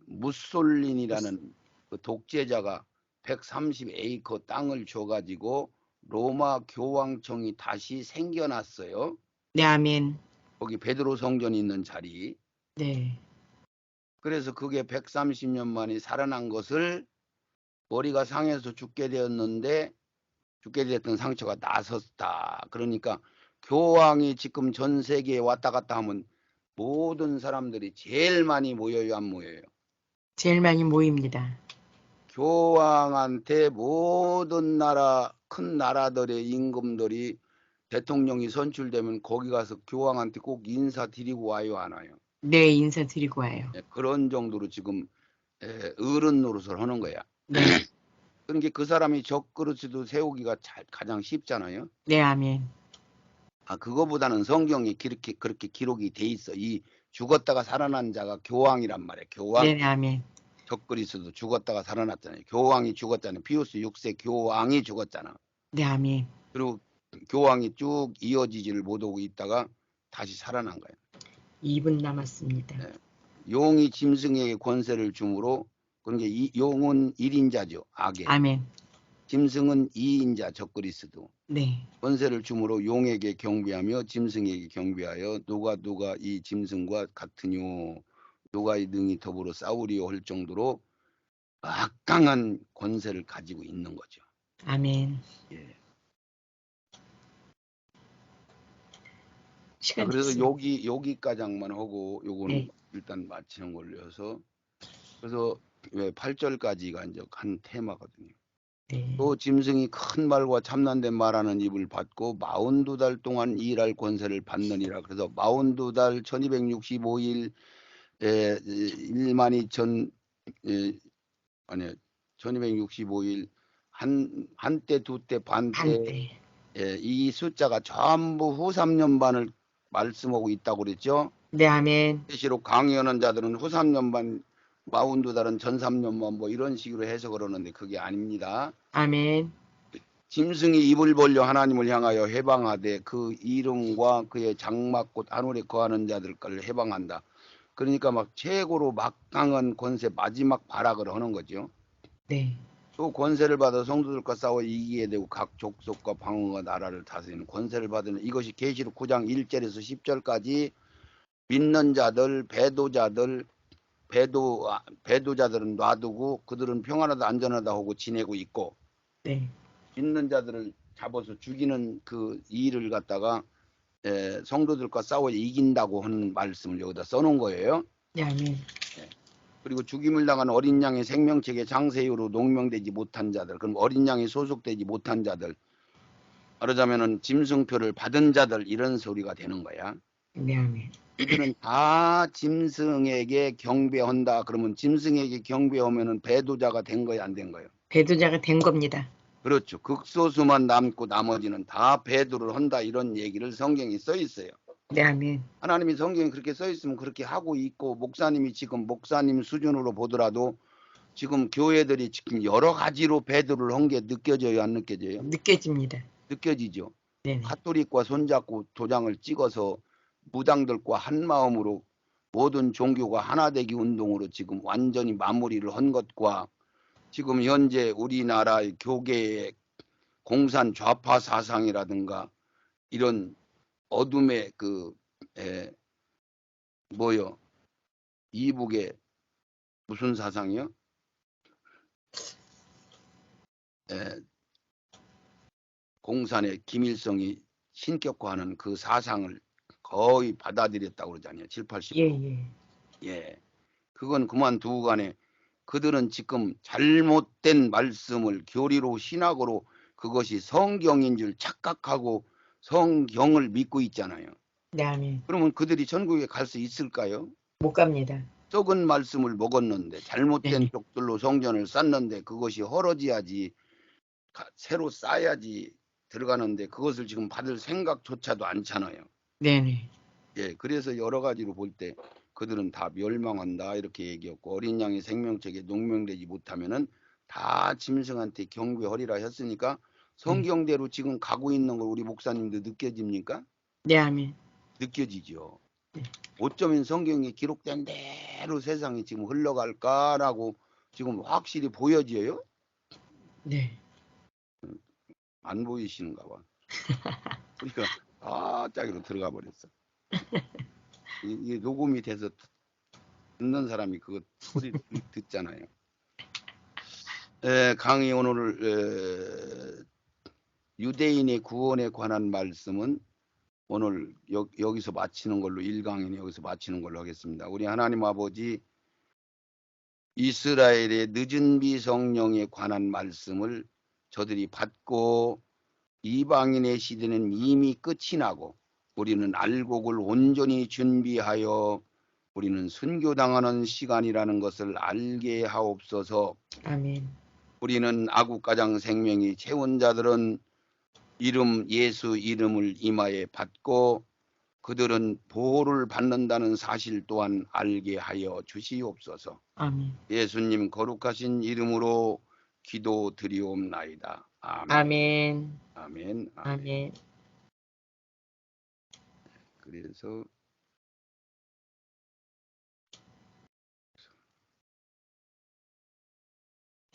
무솔린이라는 그 독재자가 130에이커 땅을 줘가지고 로마 교황청이 다시 생겨났어요. 네. 아멘. 거기 베드로 성전이 있는 자리. 네. 그래서 그게 130년 만에 살아난 것을 머리가 상해서 죽게 되었는데 죽게 되었던 상처가 나섰다. 그러니까 교황이 지금 전 세계에 왔다 갔다 하면 모든 사람들이 제일 많이 모여요, 안 모여요? 제일 많이 모입니다. 교황한테 모든 나라, 큰 나라들의 임금들이 대통령이 선출되면 거기 가서 교황한테 꼭 인사드리고 와요, 안 와요? 네. 인사드리고 와요. 그런 정도로 지금 어른 노릇을 하는 거야. 네. 그러니까 그 사람이 적그리스도 세우기가 가장 쉽잖아요. 네. 아멘. 그거보다는 성경이 그렇게 기록이 돼 있어. 이 죽었다가 살아난 자가 교황이란 말이에요. 교황. 네. 아멘. 적그리스도 죽었다가 살아났잖아요. 교황이 죽었잖아요. 피우스 6세 교황이 죽었잖아. 네. 아멘. 그리고 교황이 쭉 이어지지를 못하고 있다가 다시 살아난 거예요. 2분 남았습니다. 네. 용이 짐승에게 권세를 주므로 그러니까 이 용은 1인자죠. 악에. 아멘. 짐승은 2인자 적그리스도. 네. 권세를 주므로 용에게 경배하며 짐승에게 경배하여 누가 이 짐승과 같으뇨. 누가 이 능히 더불어 싸우리요 할 정도로 막강한 권세를 가지고 있는 거죠. 아멘. 예. 시간 그래서 됐어요. 여기까지만 하고 요거는 네. 일단 마치는 걸로 해서 그래서 왜 8절까지가 이제 한 테마거든요. 네. 또 짐승이 큰 말과 참난된 말하는 입을 받고 42달 동안 일할 권세를 받느니라. 그래서 42달 1265일 12000 아니 1265일 한때 두때 반때 한때. 이 숫자가 전부 후 3년 반을 말씀하고 있다고 그랬죠. 네. 아멘. 계시록 강의하는 자들은 후 3년 반 42달은 전 3년 반 뭐 이런 식으로 해석을 하는데 그게 아닙니다. 아멘. 짐승이 입을 벌려 하나님을 향하여 해방하되 그 이름과 그의 장막곧 하늘에 거하는 자들까지 해방한다. 그러니까 막 최고로 막강한 권세 마지막 발악을 하는 거죠. 네. 또 권세를 받아 성도들과 싸워 이기게 되고 각 족속과 방언과 나라를 다스리는 권세를 받는 이것이 계시록 9장 1절에서 10절까지 믿는 자들, 배도자들은 놔두고 그들은 평안하다 안전하다 하고 지내고 있고 네. 믿는 자들을 잡아서 죽이는 그 일을 갖다가 성도들과 싸워 이긴다고 하는 말씀을 여기다 써놓은 거예요. 네. 아멘. 그리고 죽임을 당한 어린 양의 생명책에 장세유로 농명되지 못한 자들, 그럼 어린 양이 소속되지 못한 자들, 말하자면은 짐승표를 받은 자들 이런 소리가 되는 거야. 네. 아멘. 이들은 다 짐승에게 경배한다. 그러면 짐승에게 경배하면은 배도자가 된 거야, 안 된 거예요? 배도자가 된 겁니다. 그렇죠. 극소수만 남고 나머지는 다 배도를 한다. 이런 얘기를 성경에 써 있어요. 네. 아멘. 하나님이 성경에 그렇게 써 있으면 그렇게 하고 있고 목사님이 지금 목사님 수준으로 보더라도 지금 교회들이 지금 여러 가지로 배도를 한 게 느껴져요, 안 느껴져요? 느껴집니다. 느껴지죠. 네네. 가톨릭과 손잡고 도장을 찍어서 무당들과 한 마음으로 모든 종교가 하나 되기 운동으로 지금 완전히 마무리를 한 것과 지금 현재 우리나라의 교계의 공산 좌파 사상이라든가 이런 어둠의 뭐요? 이북의 무슨 사상이요? 공산의 김일성이 신격화하는 그 사상을 거의 받아들였다고 그러잖아요. 7, 80%. 예. 예. 그건 그만두고 간에 그들은 지금 잘못된 말씀을 교리로 신학으로 그것이 성경인 줄 착각하고 성경을 믿고 있잖아요. 네, 아멘. 그러면 그들이 전국에 갈 수 있을까요? 못 갑니다. 썩은 말씀을 먹었는데 잘못된 네네. 쪽들로 성전을 쌓는데 그것이 헐어지야지 새로 쌓아야지 들어가는데 그것을 지금 받을 생각조차도 않잖아요. 네네. 예, 그래서 여러 가지로 볼 때 그들은 다 멸망한다 이렇게 얘기했고 어린 양의 생명책에 농명되지 못하면은 다 짐승한테 경배하리라 했으니까 성경대로 지금 가고 있는 걸 우리 목사님도 느껴집니까? 네, 아멘. 느껴지죠. 네. 어쩌면 성경에 기록된 대로 세상이 지금 흘러갈까라고 지금 확실히 보여져요? 네. 안 보이시는가 봐. 우리가 짜기로 들어가 버렸어. 이게 녹음이 돼서 듣는 사람이 그거 소리를 듣잖아요. 강의 오늘 유대인의 구원에 관한 말씀은 오늘 여기서 마치는 걸로 1강의는 여기서 마치는 걸로 하겠습니다. 우리 하나님 아버지 이스라엘의 늦은 비 성령에 관한 말씀을 저들이 받고 이방인의 시대는 이미 끝이 나고 우리는 알곡을 온전히 준비하여 우리는 순교당하는 시간이라는 것을 알게 하옵소서. 아멘. 우리는 아구가장 생명이 채운 자들은 예수 이름을 임하에 받고 그들은 보호를 받는다는 사실 또한 알게 하여 주시옵소서. 아멘. 예수님 거룩하신 이름으로 기도드리옵나이다. 아멘. 아멘. 아멘. 아멘. 아멘. 그래서